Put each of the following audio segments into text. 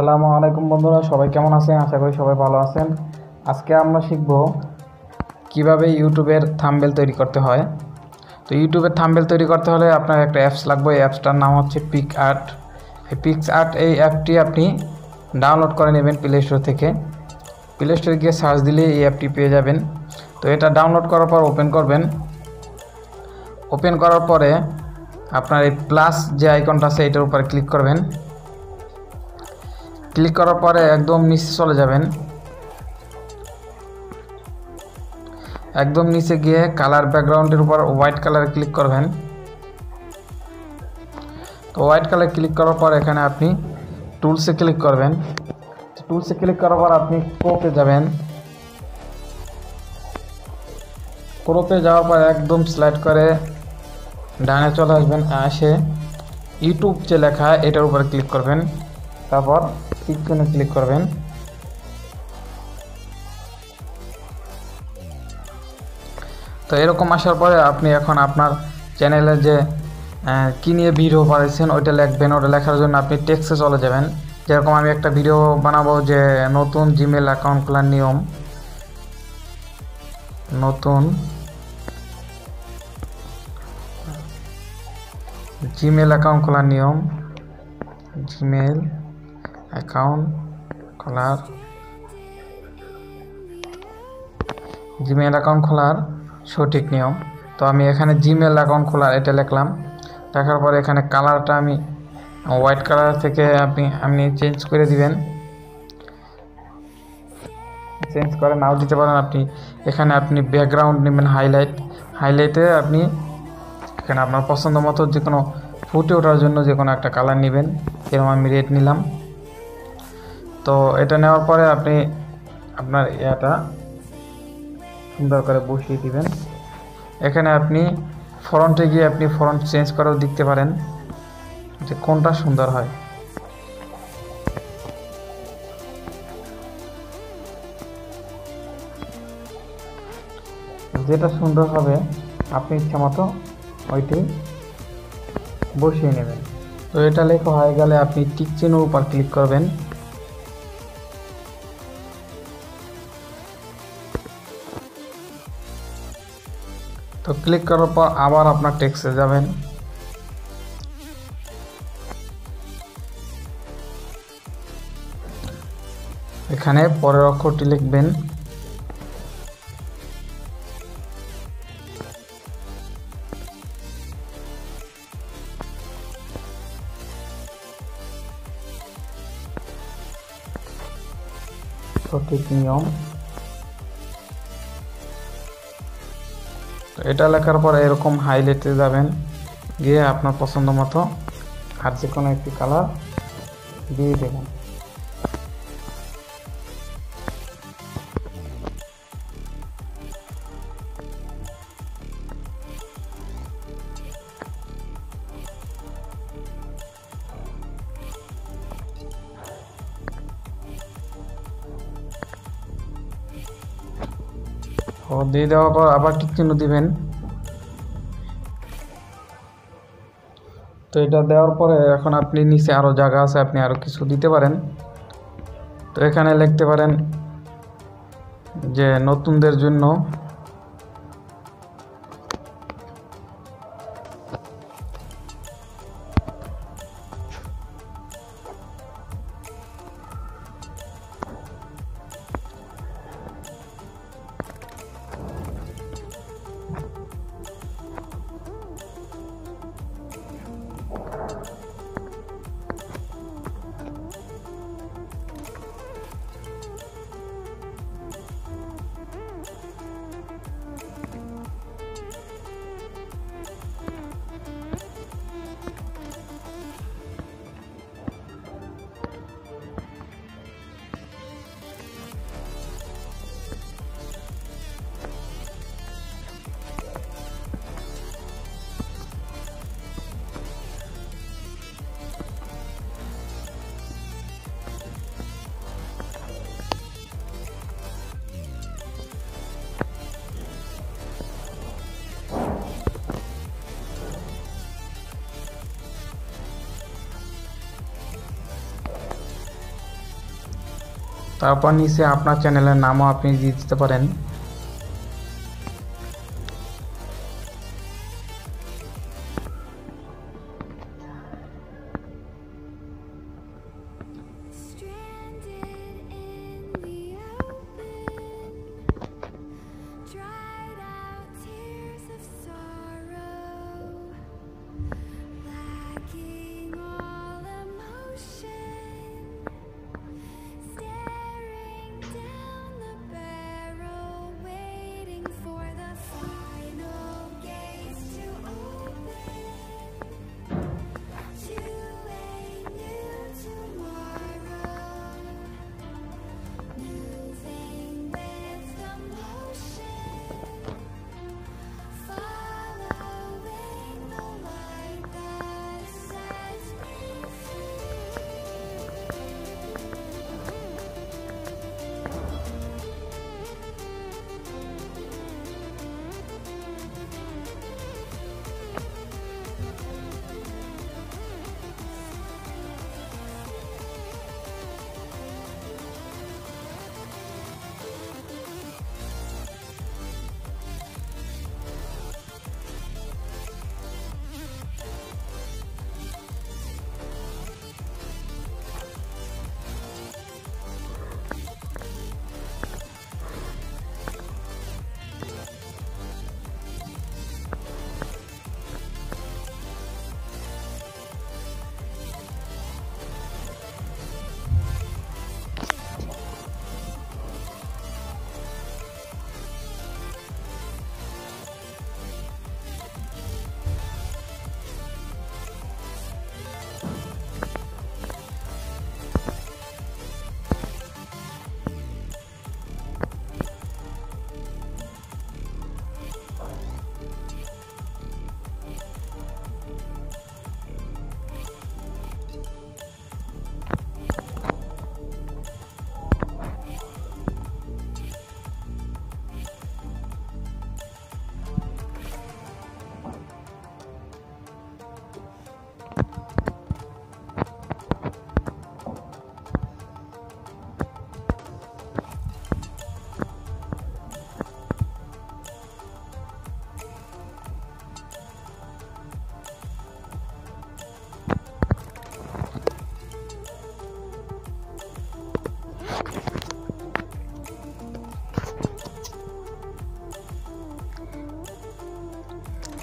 আসসালামু আলাইকুম বন্ধুরা, সবাই কেমন আছেন? আশা করি সবাই ভালো আছেন। আজকে আমরা শিখব কিভাবে ইউটিউবের থাম্বনেল তৈরি করতে হয়। তো ইউটিউবের থাম্বনেল তৈরি করতে হলে আপনার একটা অ্যাপস লাগবে। এই অ্যাপসটার নাম হচ্ছে পিকআর্ট। এই পিকআর্ট এই অ্যাপটি আপনি ডাউনলোড করে নেবেন প্লে স্টোর থেকে। প্লে স্টোরে গিয়ে সার্চ দিলে এই অ্যাপটি পেয়ে যাবেন। তো এটা ডাউনলোড করার পর ওপেন করবেন। ওপেন করার পরে আপনার এই প্লাস যে আইকনটা আছে এটার উপরে ক্লিক করবেন। ক্লিক করার পরে একদম নিচে চলে যাবেন। একদম নিচে গিয়ে কালার ব্যাকগ্রাউন্ডের উপর হোয়াইট কালারে ক্লিক করবেন। তো হোয়াইট কালার ক্লিক করার পর এখানে আপনি টুলসে ক্লিক করবেন। টুলসে ক্লিক করার পর আপনি ক্রপে যাবেন। ক্রপে যাওয়ার পর একদম স্লাইড করে ডানে চলে আসবেন। এসে ইউটিউব যে লেখা এটার উপরে ক্লিক করবেন। তারপর পিকনে ক্লিক করবেন। তো এরকম আসার পরে আপনি এখন আপনার চ্যানেলে যে কী নিয়ে ভিডিও বানাইছেন ওইটা লিখবেন। ওটা লেখার জন্য আপনি টেক্সটে চলে যাবেন। যেরকম আমি একটা ভিডিও বানাবো যে নতুন জিমেল অ্যাকাউন্ট খোলার নিয়ম, নতুন জিমেল অ্যাকাউন্ট খোলার নিয়ম, জিমেল অ্যাকাউন্ট খোলার সঠিক নিয়ম। তো আমি এখানে জিমেল অ্যাকাউন্ট খোলার এটা লিখলাম। লেখার পরে এখানে কালারটা আমি হোয়াইট কালার থেকে আপনি চেঞ্জ করে দিবেন। চেঞ্জ করে নাও দিতে পারেন আপনি। এখানে আপনি ব্যাকগ্রাউন্ড নেবেন হাইলাইটে আপনি এখানে আপনার পছন্দ মতো যে কোনো ফুটে ওঠার জন্য যে কোনো একটা কালার নেবেন। এরকম আমি রেড নিলাম। তো এটা নেওয়ার পরে আপনি আপনার এটা সুন্দর করে বসিয়ে দিবেন। এখানে আপনি ফন্টে গিয়ে আপনি ফন্ট চেঞ্জ করেও দেখতে পারেন যে কোনটা সুন্দর হয়। যেটা সুন্দর হবে আপনি ইচ্ছা মতো ওইটি বসিয়ে নেবেন। তো এটা লেখা হয়ে গেলে আপনি টিক চিহ্নের উপর ক্লিক করবেন। তো ক্লিক করার পর আবার আপনার টেক্সটে যাবেন। এখানে পরের অক্ষরটি লিখবেন। সঠিক নিয়ম। তো এটা লেখার পর এরকম হাইলাইটে যাবেন, গিয়ে আপনার পছন্দ মতো আর যে কোনো একটি কালার দিয়ে দেবেন। ও দিয়ে দেওয়ার পর আবার টিক চিহ্ন দিবেন। তো এটা দেওয়ার পরে এখন আপনি নিচে আরও জায়গা আছে, আপনি আরও কিছু দিতে পারেন। তো এখানে লিখতে পারেন যে নতুনদের জন্য তারপর নিচে আপনার চ্যানেলের নামও আপনি দিয়ে দিতে পারেন।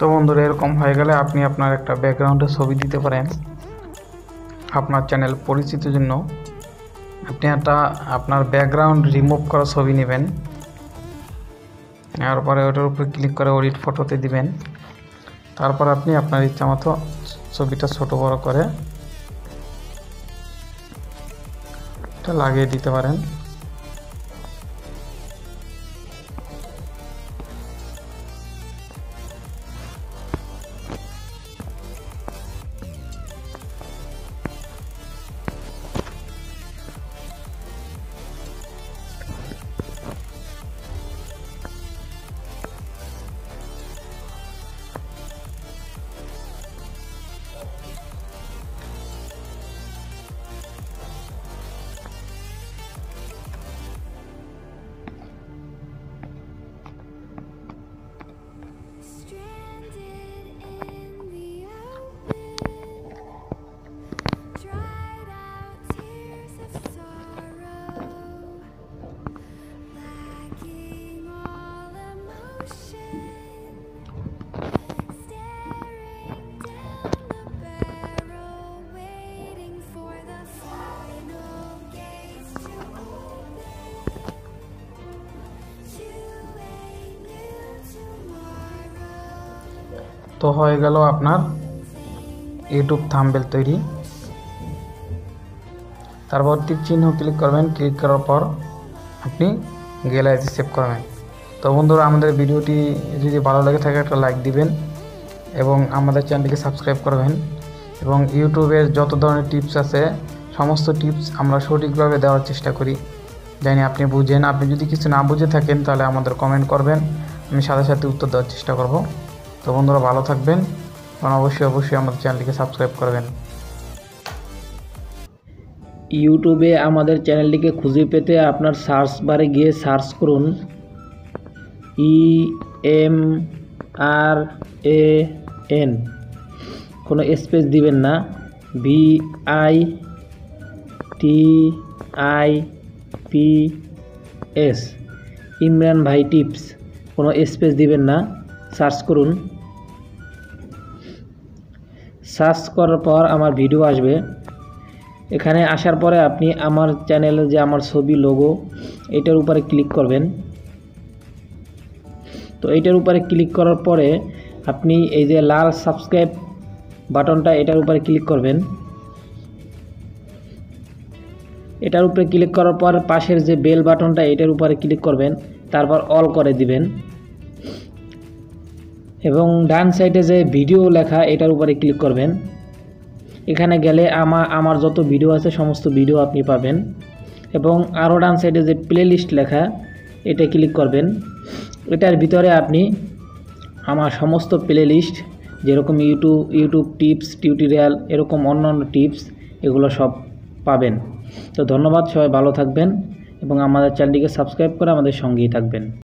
তো বন্ধুরা, এরকম হয়ে গেলে আপনি আপনার একটা ব্যাকগ্রাউন্ডে ছবি দিতে পারেন আপনার চ্যানেল পরিচিতির জন্য। আপনি একটা আপনার ব্যাকগ্রাউন্ড রিমুভ করা ছবি নেবেন, নেওয়ার পরে ওটার উপরে ক্লিক করে এডিট ফটোতে দিবেন। তারপর আপনি আপনার ইচ্ছা মতো ছবিটা ছোট বড় করে এটা লাগিয়ে দিতে পারেন। তো হয়ে গেল আপনার ইউটিউব থাম্বনেল তৈরি। তারপর টিক চিহ্ন ক্লিক করবেন, ক্লিক করার পর আপনি গ্যালারিতে সেভ করবেন। তো বন্ধুরা, আমাদের ভিডিওটি যদি ভালো লাগে থাকে একটা লাইক দিবেন এবং আমাদের চ্যানেলটিকে সাবস্ক্রাইব করবেন। এবং ইউটিউবের যত ধরনের টিপস আছে সমস্ত টিপস আমরা সঠিকভাবে দেওয়ার চেষ্টা করি, জানি আপনি বুঝেন। আপনি যদি কিছু না বুঝে থাকেন তাহলে আমাদের কমেন্ট করবেন, আমি সাথে সাথে উত্তর দেওয়ার চেষ্টা করব। তো বন্ধুরা, ভালো থাকবেন এবং অবশ্যই আমাদের চ্যানেলটিকে সাবস্ক্রাইব করবেন। ইউটিউবে আমাদের চ্যানেলটিকে খুঁজে পেতে আপনার সার্চ বারে গিয়ে সার্চ করুন EMRAN, কোনো স্পেস দিবেন না, VITIPS, ইমরান ভাই টিপস, কোনো স্পেস দিবেন না, সার্চ করুন। সার্চ করার পর আমার ভিডিও আসবে। এখানে আসার পরে আপনি আমার চ্যানেলে যে আমার ছবি লোগো এটার উপরে ক্লিক করবেন। তো এইটার উপরে ক্লিক করার পরে আপনি এই যে লাল সাবস্ক্রাইব বাটনটা এটার উপরে ক্লিক করবেন। এটার উপরে ক্লিক করার পর পাশের যে বেল বাটনটা এটার উপরে ক্লিক করবেন, তারপর অল করে দিবেন এবং ডান সাইডে যে ভিডিও লেখা এটার উপরে ক্লিক করবেন। এখানে গেলে আমার যত ভিডিও আছে সমস্ত ভিডিও আপনি পাবেন এবং আরও ডান সাইডে যে প্লে লিস্ট লেখা এটা ক্লিক করবেন। এটার ভিতরে আপনি আমার সমস্ত প্লে লিস্ট যেরকম ইউটিউব টিপস, টিউটোরিয়াল, এরকম অন্যান্য টিপস এগুলো সব পাবেন। তো ধন্যবাদ, সবাই ভালো থাকবেন এবং আমাদের চ্যানেলটিকে সাবস্ক্রাইব করে আমাদের সঙ্গেই থাকবেন।